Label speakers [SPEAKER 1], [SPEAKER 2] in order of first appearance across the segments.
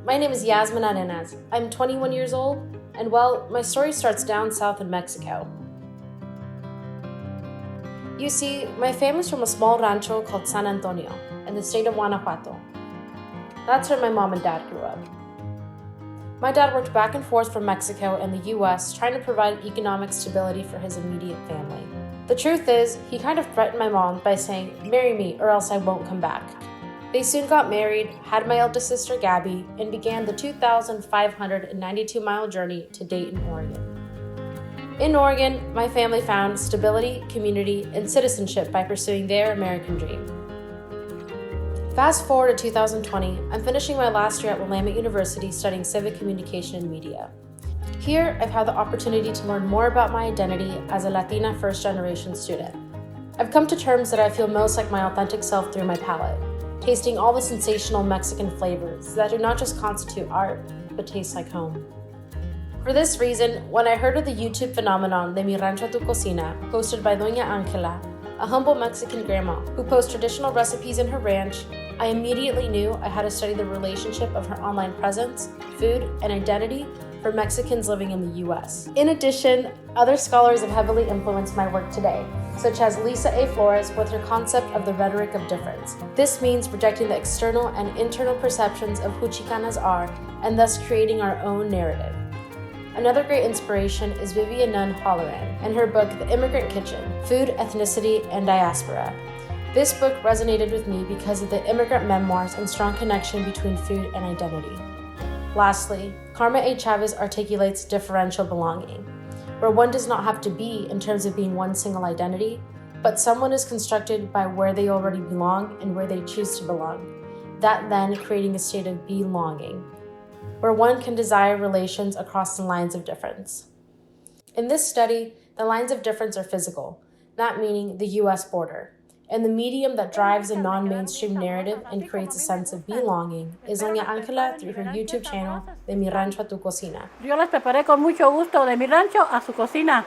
[SPEAKER 1] My name is Yasmin. I'm 21 years old, and well, my story starts down south in Mexico. You see, my family's from a small rancho called San Antonio in the state of Guanajuato. That's where my mom and dad grew up. My dad worked back and forth from Mexico and the US trying to provide economic stability for his immediate family. The truth is, he kind of threatened my mom by saying, "Marry me or else I won't come back." They soon got married, had my eldest sister Gabby, and began the 2,592-mile journey to Dayton, Oregon. In Oregon, my family found stability, community, and citizenship by pursuing their American dream. Fast forward to 2020, I'm finishing my last year at Willamette University studying Civic Communication Media. Here, I've had the opportunity to learn more about my identity as a Latina first-generation student. I've come to terms that I feel most like my authentic self through my palate, tasting all the sensational Mexican flavors that do not just constitute art, but taste like home. For this reason, when I heard of the YouTube phenomenon de Mi Rancho, Tu Cocina, hosted by Doña Angela, a humble Mexican grandma who posts traditional recipes in her ranch, I immediately knew I had to study the relationship of her online presence, food, and identity for Mexicans living in the US. In addition, other scholars have heavily influenced my work today, such as Lisa A. Flores with her concept of the rhetoric of difference. This means projecting the external and internal perceptions of who Chicanas are and thus creating our own narrative. Another great inspiration is Vivian Nunn Halloran and her book, The Immigrant Kitchen, Food, Ethnicity, and Diaspora. This book resonated with me because of the immigrant memoirs and strong connection between food and identity. Lastly, Karma A. Chavez articulates differential belonging, where one does not have to be in terms of being one single identity, but someone is constructed by where they already belong and where they choose to belong, that then creating a state of belonging, where one can desire relations across the lines of difference. In this study, the lines of difference are physical, not meaning the US border, and the medium that drives a non-mainstream narrative and creates a sense of belonging is Doña Angela through her YouTube channel, De Mi Rancho a Tu Cocina.
[SPEAKER 2] Yo las preparé con mucho gusto, de mi rancho a su cocina.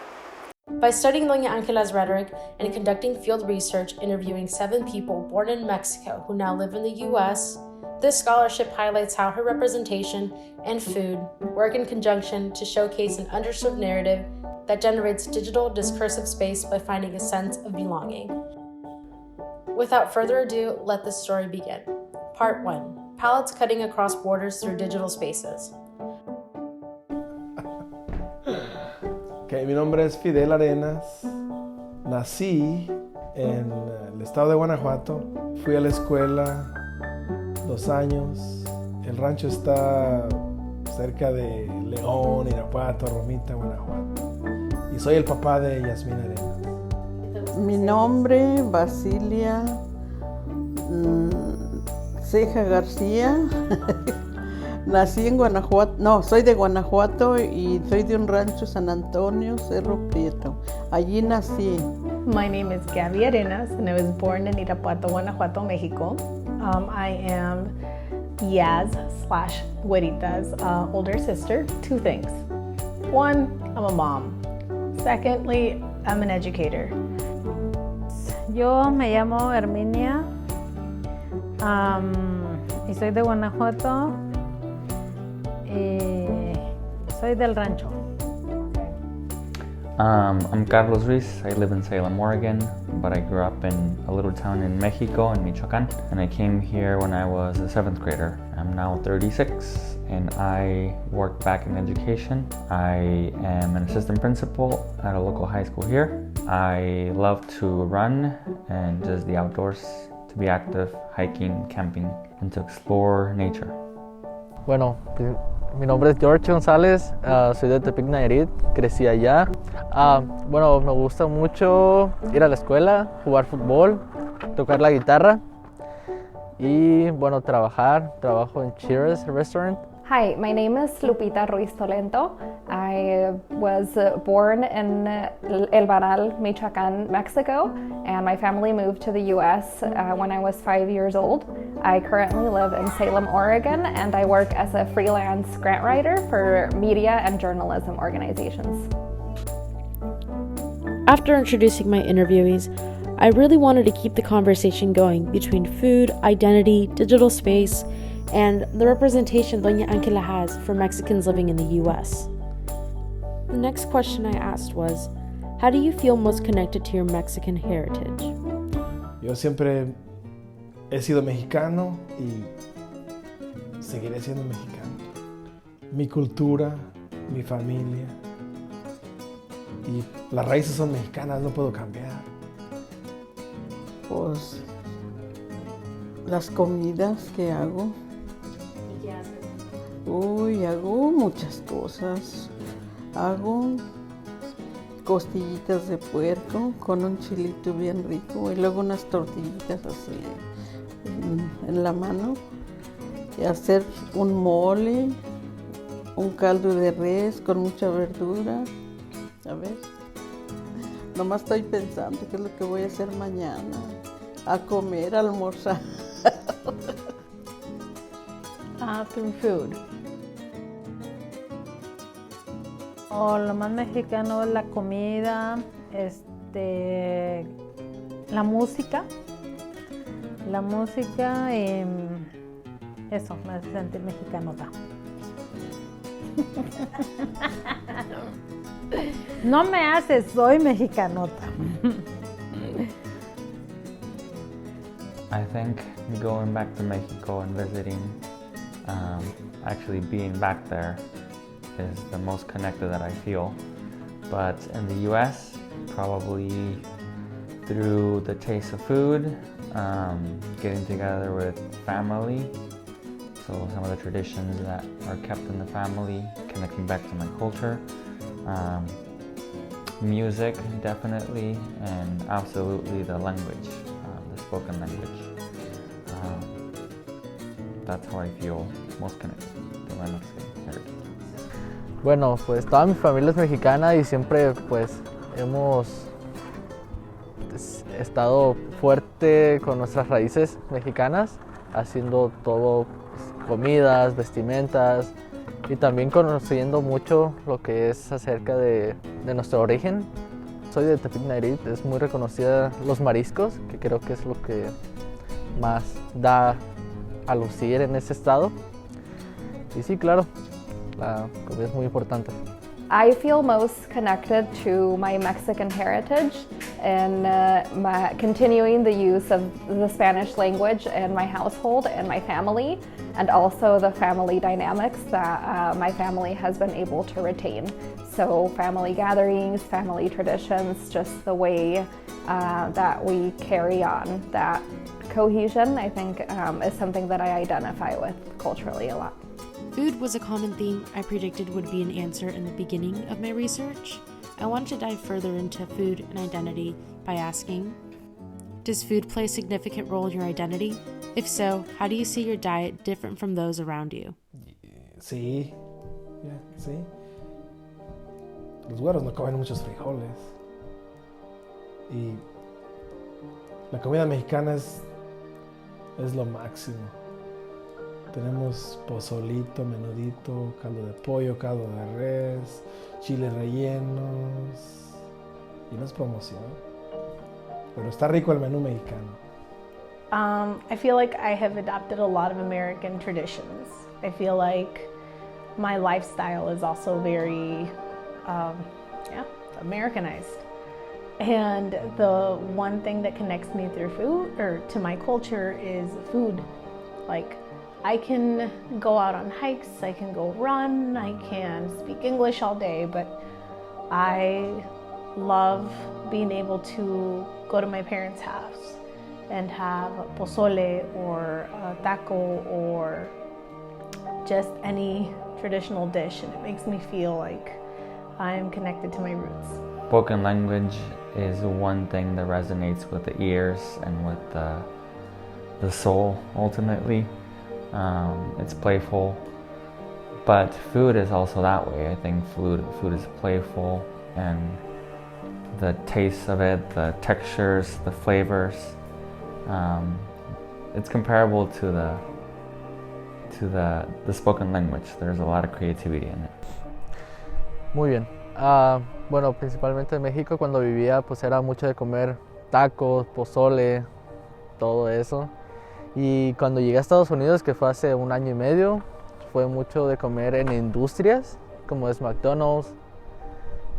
[SPEAKER 1] By studying Doña Angela's rhetoric and conducting field research interviewing 7 people born in Mexico who now live in the US, this scholarship highlights how her representation and food work in conjunction to showcase an underserved narrative that generates digital discursive space by finding a sense of belonging. Without further ado, let this story begin. Part 1. Palates cutting across borders through digital spaces.
[SPEAKER 3] Okay, mi nombre es Fidel Arenas. Nací en el estado de Guanajuato. Fui a la escuela 2 años. El rancho está cerca de León, Irapuato, Romita, Guanajuato. Y soy el papá de Yasmin Arenas.
[SPEAKER 4] Mi nombre, Basilia Ceja García. Nací en Guanajuato, soy de Guanajuato y soy de un rancho San Antonio, Cerro Prieto. Allí nací.
[SPEAKER 5] My name is Gabby Arenas and I was born in Irapuato, Guanajuato, Mexico. I am Yaz/Güerita's older sister. 2 things. 1, I'm a mom. Secondly, I'm an educator.
[SPEAKER 6] Yo me llamo Herminia y soy de Guanajuato y soy del rancho.
[SPEAKER 7] I'm Carlos Ruiz. I live in Salem, Oregon, but I grew up in a little town in Mexico, in Michoacán, and I came here when I was a 7th grader. I'm now 36, and I work back in education. I am an assistant principal at a local high school here. I love to run and just the outdoors, to be active, hiking, camping, and to explore nature.
[SPEAKER 8] Bueno, mi nombre es George González, soy de Tepic, Nayarit, crecí allá. Bueno, me gusta mucho ir a la escuela, jugar fútbol, tocar la guitarra y bueno, trabajo en Cheers Restaurant.
[SPEAKER 9] Hi, my name is Lupita Ruiz Tolento. I was born in El Baral, Michoacán, Mexico, and my family moved to the US when I was 5 years old. I currently live in Salem, Oregon, and I work as a freelance grant writer for media and journalism organizations.
[SPEAKER 1] After introducing my interviewees, I really wanted to keep the conversation going between food, identity, digital space, and the representation Doña Angela has for Mexicans living in the US. The next question I asked was, how do you feel most connected to your Mexican heritage?
[SPEAKER 3] Yo siempre he sido mexicano y seguiré siendo mexicano. Mi cultura, mi familia y las raíces son mexicanas, no puedo cambiar.
[SPEAKER 4] Pues las comidas que hago. Uy, hago muchas cosas. Hago costillitas de puerco con un chilito bien rico y luego unas tortillitas así en la mano. Y hacer un mole, un caldo de res con mucha verdura. A ver, nomás estoy pensando qué es lo que voy a hacer mañana. A comer, a almorzar.
[SPEAKER 5] Through food.
[SPEAKER 6] Lo más mexicano es la comida, la música. La música, eso me hace sentir mexicanota. No me hace, soy mexicanota.
[SPEAKER 7] I think going back to Mexico and visiting, actually being back there is the most connected that I feel. But in the US, probably through the taste of food, getting together with family. So some of the traditions that are kept in the family, connecting back to my culture. Music, definitely, and absolutely the language, the spoken language. That's how I feel most connected to my Mexican heritage.
[SPEAKER 8] Bueno, pues toda mi familia es mexicana y siempre pues hemos estado fuerte con nuestras raíces mexicanas, haciendo todo, pues, comidas, vestimentas y también conociendo mucho lo que es acerca de nuestro origen. Soy de Tepic Nayarit, es muy reconocida los mariscos, que creo que es lo que más da a lucir en ese estado. Y sí, claro, la comida es muy importante.
[SPEAKER 9] I feel most connected to my Mexican heritage and continuing the use of the Spanish language in my household and my family, and also the family dynamics that my family has been able to retain. So family gatherings, family traditions, just the way that we carry on that cohesion, I think is something that I identify with culturally a lot.
[SPEAKER 1] Food was a common theme I predicted would be an answer in the beginning of my research. I wanted to dive further into food and identity by asking, does food play a significant role in your identity? If so, how do you see your diet different from those around you?
[SPEAKER 3] Sí, sí. Los güeros no comen muchos frijoles. Y la comida mexicana es lo máximo. Tenemos pozolito, menudito, caldo de pollo, caldo de res, chiles rellenos. Y no es promoción. Pero está rico el menú mexicano.
[SPEAKER 5] I feel like I have adopted a lot of American traditions. I feel like my lifestyle is also very, Americanized. And the one thing that connects me through food, or to my culture, is food. Like, I can go out on hikes, I can go run, I can speak English all day, but I love being able to go to my parents' house and have pozole or a taco or just any traditional dish, and it makes me feel like I'm connected to my roots.
[SPEAKER 7] Spoken language is one thing that resonates with the ears and with the soul, ultimately. It's playful, but food is also that way. I think food is playful, and the taste of it, the textures, the flavors, it's comparable to the spoken language. There's a lot of creativity in it.
[SPEAKER 8] Muy bien. Bueno, principalmente en México, cuando vivía, pues era mucho de comer tacos, pozole, todo eso. Y cuando llegué a Estados Unidos, que fue hace 1 año y medio, fue mucho de comer en industrias, como es McDonald's,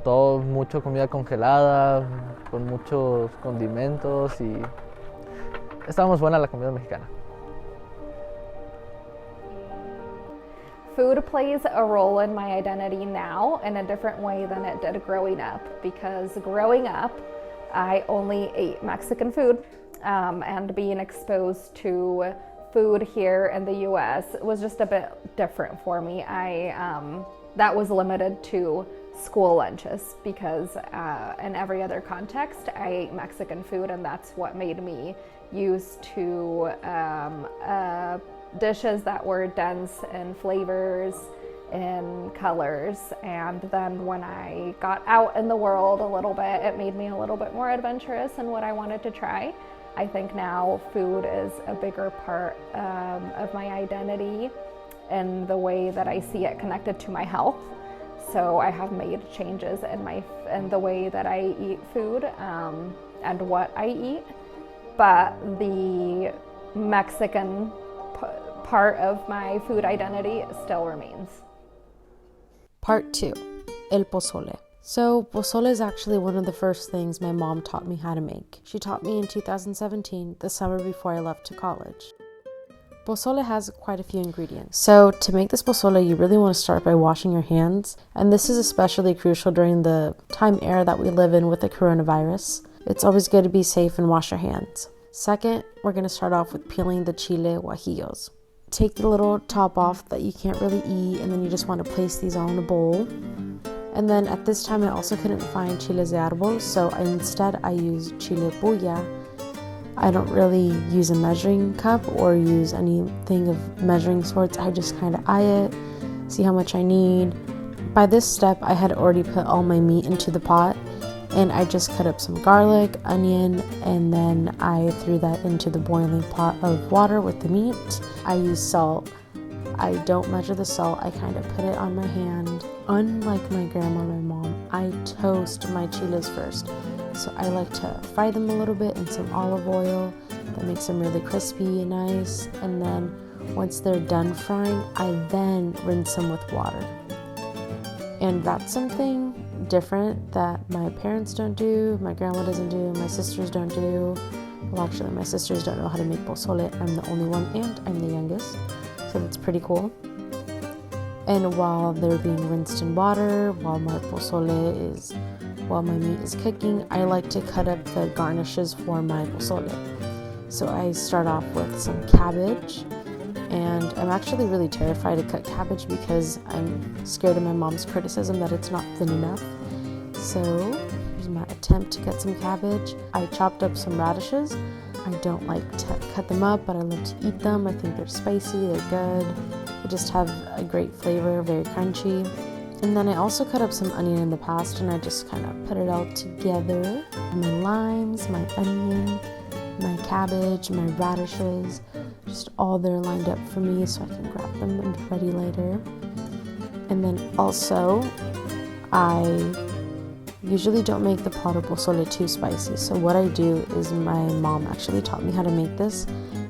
[SPEAKER 8] todo, mucho comida congelada, con muchos condimentos y estaba muy buena la comida mexicana.
[SPEAKER 9] Food plays a role in my identity now in a different way than it did growing up, because growing up, I only ate Mexican food, and being exposed to food here in the US was just a bit different for me. That was limited to school lunches because in every other context, I ate Mexican food, and that's what made me used to dishes that were dense in flavors, in colors. And then when I got out in the world a little bit, it made me a little bit more adventurous in what I wanted to try. I think now food is a bigger part of my identity and the way that I see it connected to my health. So I have made changes in the way that I eat food and what I eat. But the Mexican part of my food identity still remains.
[SPEAKER 1] Part 2, el pozole. So pozole is actually one of the first things my mom taught me how to make. She taught me in 2017, the summer before I left to college. Pozole has quite a few ingredients. So to make this pozole, you really want to start by washing your hands. And this is especially crucial during the time era that we live in with the coronavirus. It's always good to be safe and wash your hands. Second, we're going to start off with peeling the chile guajillos. Take the little top off that you can't really eat, and then you just want to place these all in a bowl. And then at this time I also couldn't find chiles de árbol, so instead I use chile puya. I don't really use a measuring cup or use anything of measuring sorts. I just kind of eye it, see how much I need. By this step, I had already put all my meat into the pot, and I just cut up some garlic, onion, and then I threw that into the boiling pot of water with the meat. I use salt. I don't measure the salt, I kind of put it on my hand. Unlike my grandma and my mom, I toast my chiles first. So I like to fry them a little bit in some olive oil. That makes them really crispy and nice. And then once they're done frying, I then rinse them with water. And that's something different that my parents don't do, my grandma doesn't do, my sisters don't do. Well, actually, my sisters don't know how to make pozole. I'm the only one, and I'm the youngest. So that's pretty cool. And while they're being rinsed in water, while my meat is cooking, I like to cut up the garnishes for my pozole. So I start off with some cabbage, and I'm actually really terrified to cut cabbage because I'm scared of my mom's criticism that it's not thin enough. So here's my attempt to cut some cabbage. I chopped up some radishes. I don't like to cut them up, but I love to eat them. I think they're spicy, they're good. They just have a great flavor, very crunchy. And then I also cut up some onion in the past, and I just kind of put it all together. My limes, my onion, my cabbage, my radishes, just all there lined up for me so I can grab them and be ready later. And then also, I usually don't make the pot of pozole too spicy. So what I do is, my mom actually taught me how to make this,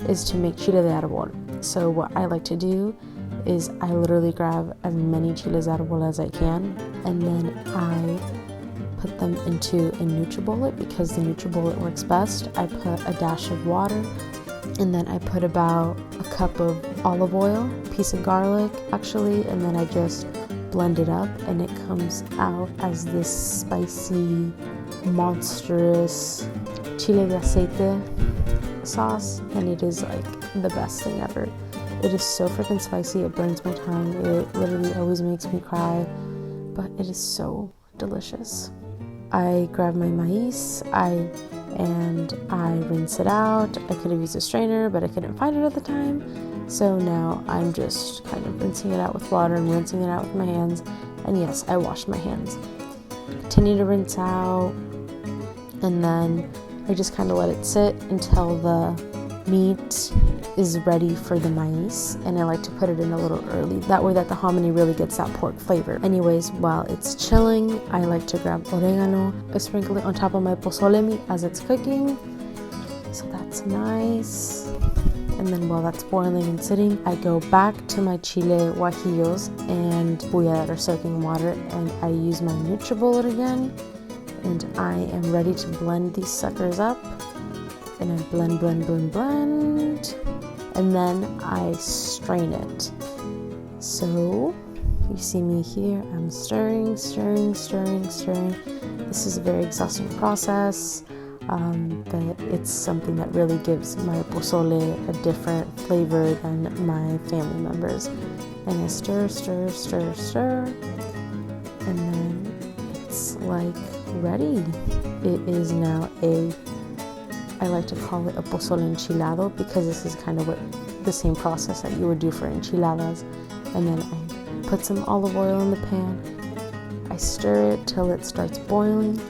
[SPEAKER 1] is to make chile de árbol. So what I like to do is I literally grab as many chiles de árbol as I can, and then I put them into a NutriBullet because the NutriBullet works best. I put a dash of water, and then I put about a cup of olive oil, piece of garlic actually, and then I just blend it up, and it comes out as this spicy, monstrous chile de aceite sauce, and it is like the best thing ever. It is so freaking spicy, it burns my tongue, it literally always makes me cry, but it is so delicious. I grab my maíz, and I rinse it out. I could have used a strainer, but I couldn't find it at the time. So now I'm just kind of rinsing it out with water and rinsing it out with my hands. And yes, I washed my hands. Continue to rinse out, and then I just kind of let it sit until the meat is ready for the maíz, and I like to put it in a little early. That way that the hominy really gets that pork flavor. Anyways, while it's chilling, I like to grab oregano, I sprinkle it on top of my pozole meat as it's cooking. So that's nice. and then while that's boiling and sitting, I go back to my chile guajillos and bulla that are soaking water, and I use my NutriBullet again, and I am ready to blend these suckers up. And I blend, and then I strain it. So you see me here, I'm stirring. This is a very exhausting process, but it's something that really gives my pozole a different flavor than my family members. And I stir, and then it's like ready. It is now I like to call it a pozole enchilado, because this is kind of the same process that you would do for enchiladas. And then I put some olive oil in the pan, I stir it till it starts boiling,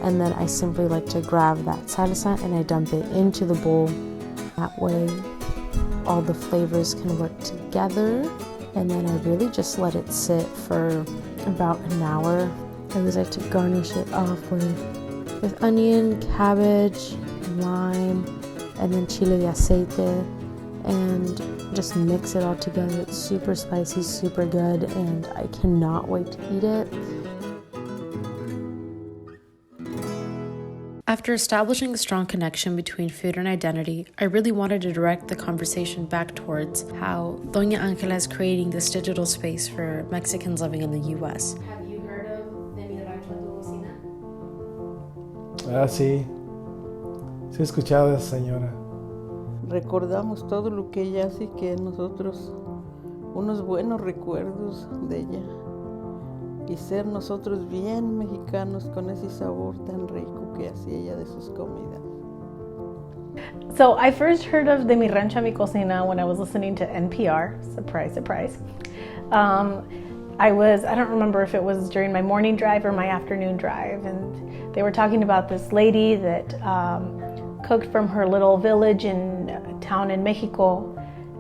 [SPEAKER 1] and then I simply like to grab that salsa and I dump it into the bowl. That way all the flavors can work together, and then I really just let it sit for about an hour. I always like to garnish it off with onion, cabbage, lime, and then chile de aceite, and just mix it all together. It's super spicy, super good, and I cannot wait to eat it. After establishing a strong connection between food and identity, I really wanted to direct the conversation back towards how Doña Angela is creating this digital space for Mexicans living in the U.S. Have you heard of Rancho, Tu Cocina?
[SPEAKER 3] Ah, sí. Sí he escuchado a esa señora.
[SPEAKER 4] Recordamos todo lo que ella hace, que nosotros, unos buenos recuerdos de ella. Y ser nosotros bien mexicanos con ese sabor tan rico que hacía ella de sus comidas.
[SPEAKER 5] So I first heard of De Mi Rancho a Mi Cocina when I was listening to NPR. Surprise, surprise. I don't remember if it was during my morning drive or my afternoon drive, and they were talking about this lady that cooked from her little village in a town in Mexico,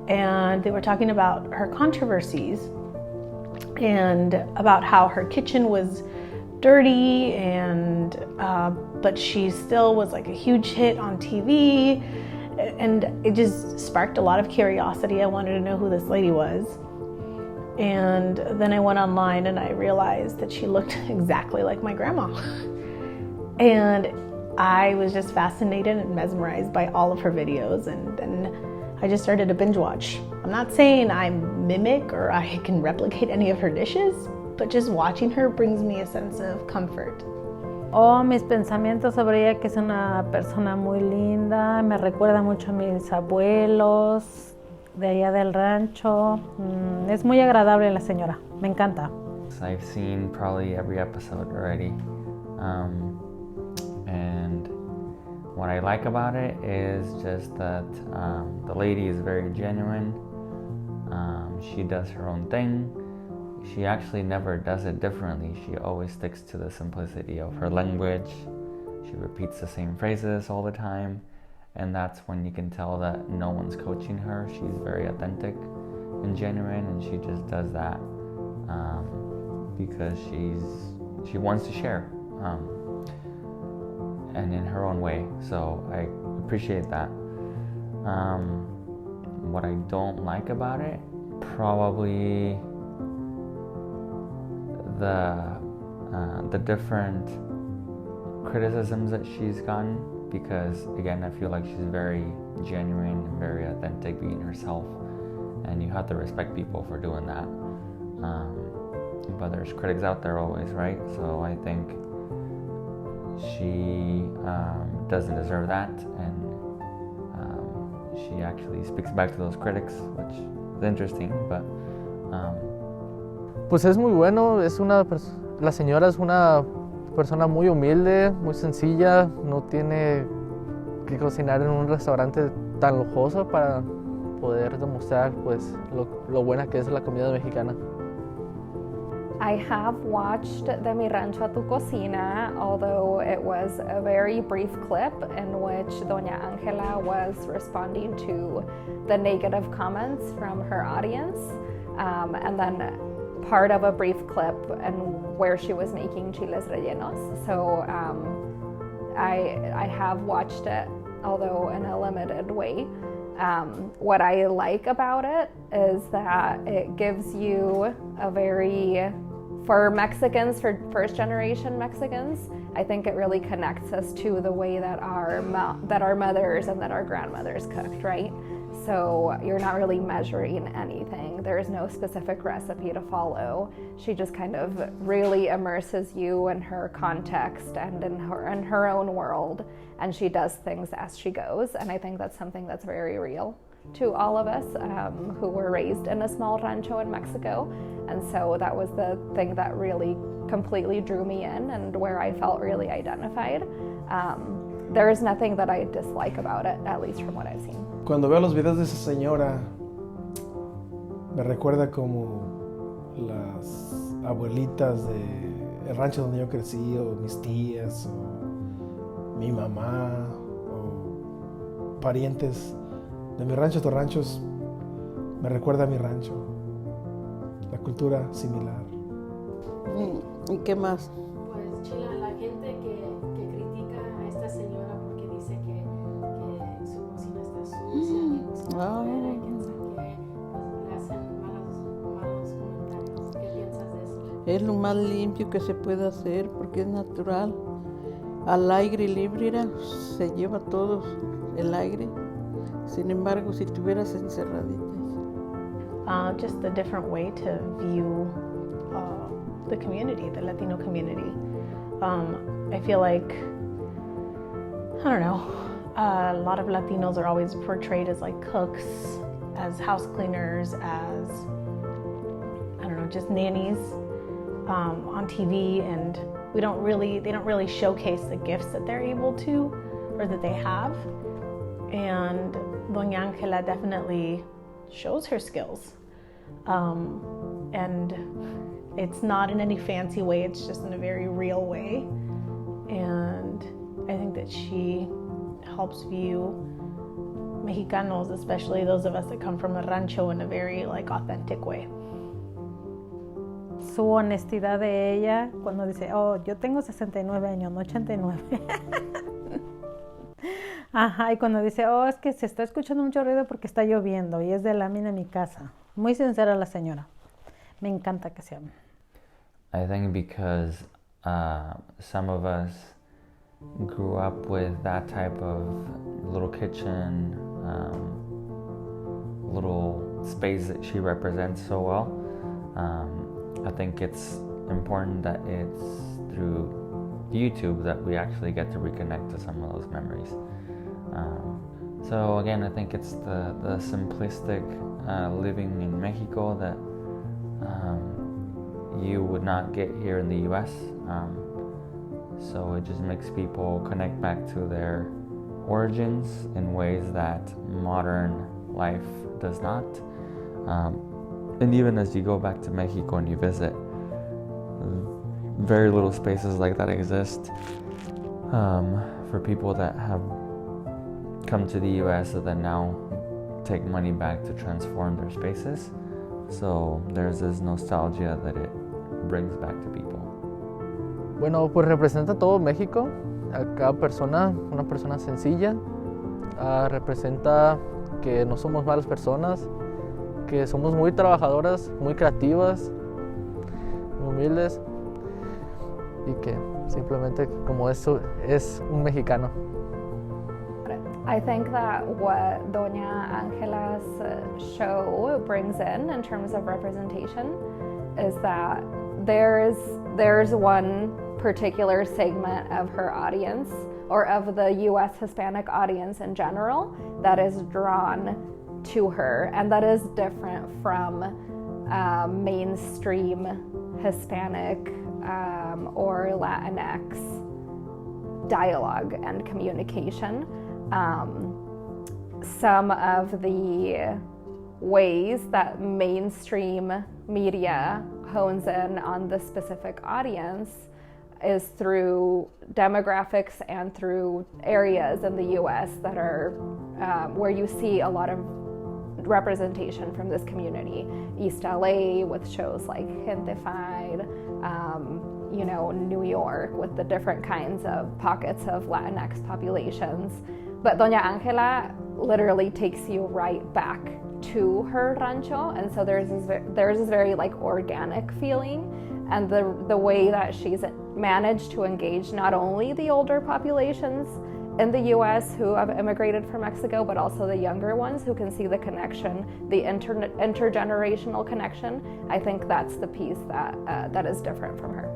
[SPEAKER 5] and they were talking about her controversies and about how her kitchen was dirty, and but she still was like a huge hit on TV, and it just sparked a lot of curiosity. I wanted to know who this lady was, and then I went online and I realized that she looked exactly like my grandma. And I was just fascinated and mesmerized by all of her videos, and then I just started to binge watch. I'm not saying I mimic or I can replicate any of her dishes, but just watching her brings me a sense of comfort.
[SPEAKER 6] Mis pensamientos sobre ella, que es una persona muy linda, me recuerda mucho a mis abuelos de allá del rancho. Es muy agradable la señora, me encanta.
[SPEAKER 7] I've seen probably every episode already. And what I like about it is just that the lady is very genuine. She does her own thing. She actually never does it differently. She always sticks to the simplicity of her language. She repeats the same phrases all the time. And that's when you can tell that no one's coaching her. She's very authentic and genuine, and she just does that because she wants to share. And in her own way, so I appreciate that. What I don't like about it, probably the different criticisms that she's gotten, because again, I feel like she's very genuine and very authentic, being herself, and you have to respect people for doing that. But there's critics out there always, right? So I think she doesn't deserve that, and she actually speaks back to those critics, which is interesting. But
[SPEAKER 8] pues es muy bueno. La señora es una persona muy humilde, muy sencilla. No tiene que cocinar en un restaurante tan lujoso para poder demostrar pues lo buena que es la comida mexicana.
[SPEAKER 9] I have watched De Mi Rancho a Tu Cocina, although it was a very brief clip in which Doña Angela was responding to the negative comments from her audience, and then part of a brief clip and where she was making chiles rellenos. So I have watched it, although in a limited way. What I like about it is that it gives you a very, for Mexicans, for first generation Mexicans, I think it really connects us to the way that our mothers and that our grandmothers cooked, right? So you're not really measuring anything. There's no specific recipe to follow. She just kind of really immerses you in her context and in her own world, and she does things as she goes. And I think that's something that's very real to all of us who were raised in a small rancho in Mexico. And so that was the thing that really completely drew me in and where I felt really identified. There is nothing that I dislike about it, at least from what I've seen.
[SPEAKER 3] Cuando veo los videos de esa señora, me recuerda como las abuelitas del rancho donde yo crecí, o mis tías, o mi mamá, o parientes de mi rancho. Estos ranchos me recuerda a mi rancho, la cultura similar.
[SPEAKER 4] ¿Y qué más?
[SPEAKER 1] Pues Chila, la gente que critica a esta señora porque dice que su cocina está sucia, que cocina afuera, y que le hacen malos comentarios. ¿Qué piensas de eso?
[SPEAKER 4] Es lo más limpio que se puede hacer porque es natural. Al aire libre se lleva todo el aire. Sin embargo, si estuvieras encerraditas.
[SPEAKER 5] Just a different way to view the community, the Latino community. I feel like, I don't know, a lot of Latinos are always portrayed as like cooks, as house cleaners, as, I don't know, just nannies on TV, and they don't really showcase the gifts that they're able to or that they have. And Doña Angela definitely shows her skills. And it's not in any fancy way, it's just in a very real way. And I think that she helps view Mexicanos, especially those of us that come from a rancho, in a very like authentic way.
[SPEAKER 6] Su honestidad de ella cuando dice, oh, yo tengo 69 años, no 89. Ajá, y cuando dice, oh, es que se está escuchando mucho ruido porque está lloviendo y es de lámina mi casa. Muy sincera la señora. Me encanta que se hable.
[SPEAKER 7] I think because some of us grew up with that type of little kitchen, little space that she represents so well. I think it's important that it's through YouTube that we actually get to reconnect to some of those memories. So again, I think it's the simplistic living in Mexico that you would not get here in the US. So it just makes people connect back to their origins in ways that modern life does not. And even as you go back to Mexico and you visit, very little spaces like that exist for people that have come to the US that now take money back to transform their spaces. So there's this nostalgia that it brings back to people.
[SPEAKER 8] Bueno, pues representa todo México, a cada persona, una persona sencilla. Representa que no somos malas personas, que somos muy trabajadoras, muy creativas, muy humildes, y que simplemente como eso es un mexicano.
[SPEAKER 9] I think that what Doña Angela's show brings in terms of representation is that there's one particular segment of her audience, or of the US Hispanic audience in general, that is drawn to her, and that is different from mainstream Hispanic or Latinx dialogue and communication. Some of the ways that mainstream media hones in on the specific audience is through demographics and through areas in the US that are where you see a lot of representation from this community. East LA with shows like Gentefied, New York with the different kinds of pockets of Latinx populations. But Doña Angela literally takes you right back to her rancho, and so there's this very like organic feeling, and the way that she's managed to engage not only the older populations in the US who have immigrated from Mexico, but also the younger ones who can see the connection, the intergenerational connection. I think that's the piece that is different from her.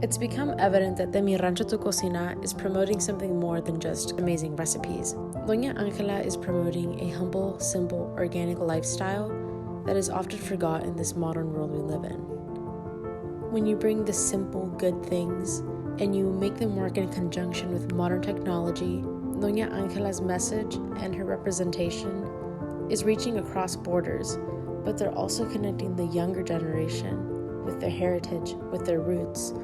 [SPEAKER 1] It's become evident that Mi Rancho Tu Cocina is promoting something more than just amazing recipes. Doña Angela is promoting a humble, simple, organic lifestyle that is often forgotten in this modern world we live in. When you bring the simple, good things and you make them work in conjunction with modern technology, Doña Angela's message and her representation is reaching across borders, but they're also connecting the younger generation with their heritage, with their roots,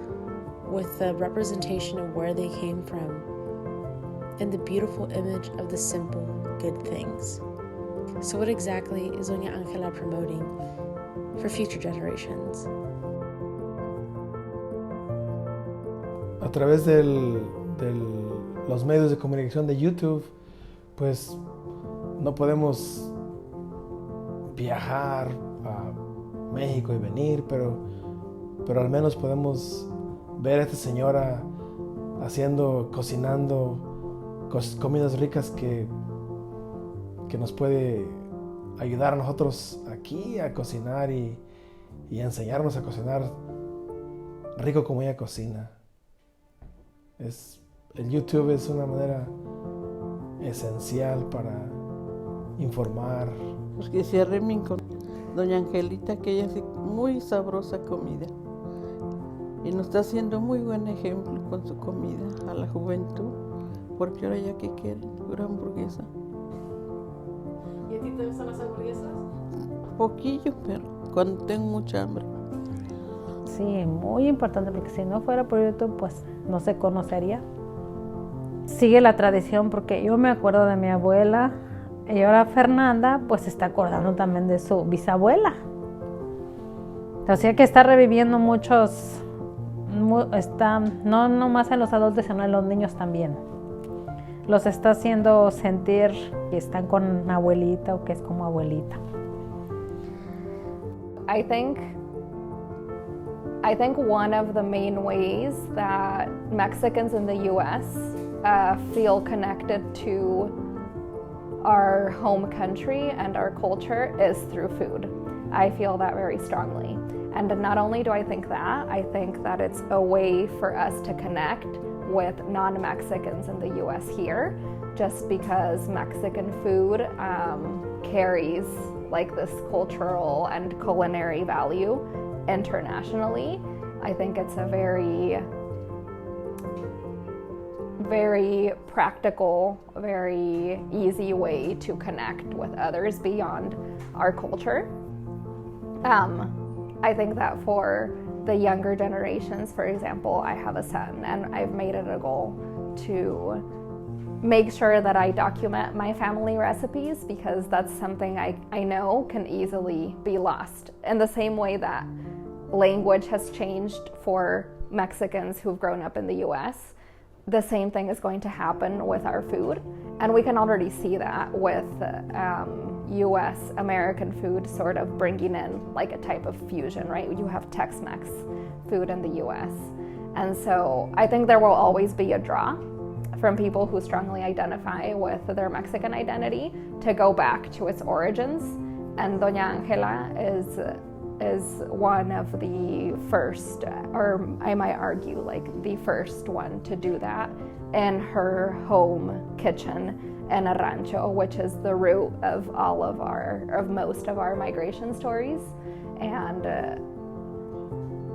[SPEAKER 1] with the representation of where they came from, and the beautiful image of the simple, good things. So what exactly is Doña Angela promoting for future generations?
[SPEAKER 3] A través de los medios de comunicación de YouTube, pues no podemos viajar a México y venir, pero al menos podemos ver a esta señora cocinando comidas ricas que nos puede ayudar a nosotros aquí a cocinar y enseñarnos a cocinar rico como ella cocina. El YouTube es una manera esencial para informar.
[SPEAKER 4] Pues que se arremen con Doña Angelita, que ella hace muy sabrosa comida y nos está haciendo muy buen ejemplo con su comida a la juventud, porque ahora ya que quieren, pura hamburguesa.
[SPEAKER 1] ¿Y a ti te gustan las hamburguesas?
[SPEAKER 4] Poquillo, pero cuando tengo mucha hambre.
[SPEAKER 6] Sí, muy importante, porque si no fuera por YouTube, pues no se conocería. Sigue la tradición, porque yo me acuerdo de mi abuela, y ahora Fernanda pues se está acordando también de su bisabuela. O sea que está reviviendo muchos, no nomás en los adultos, sino en los niños también. Los está haciendo sentir que están con abuelita o que es como abuelita.
[SPEAKER 9] I think one of the main ways that Mexicans in the US feel connected to our home country and our culture is through food. I feel that very strongly. And not only do I think that it's a way for us to connect with non-Mexicans in the US here, just because Mexican food carries like this cultural and culinary value internationally. I think it's a very, very practical, very easy way to connect with others beyond our culture. I think that for the younger generations, for example, I have a son, and I've made it a goal to make sure that I document my family recipes, because that's something I know can easily be lost. In the same way that language has changed for Mexicans who've grown up in the US, the same thing is going to happen with our food. And we can already see that with US American food sort of bringing in like a type of fusion, right? You have Tex-Mex food in the US. And so I think there will always be a draw from people who strongly identify with their Mexican identity to go back to its origins. And Doña Angela is one of the first, or I might argue like the first one to do that in her home kitchen in a rancho, which is the root of most of our migration stories. And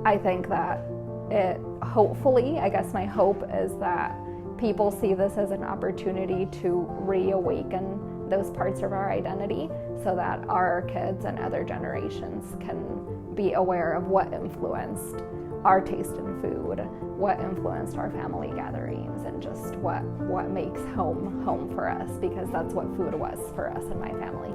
[SPEAKER 9] I think that hopefully, I guess my hope is that people see this as an opportunity to reawaken those parts of our identity so that our kids and other generations can be aware of what influenced our taste in food, what influenced our family gatherings, and just what makes home for us, because that's what food was for us and my family.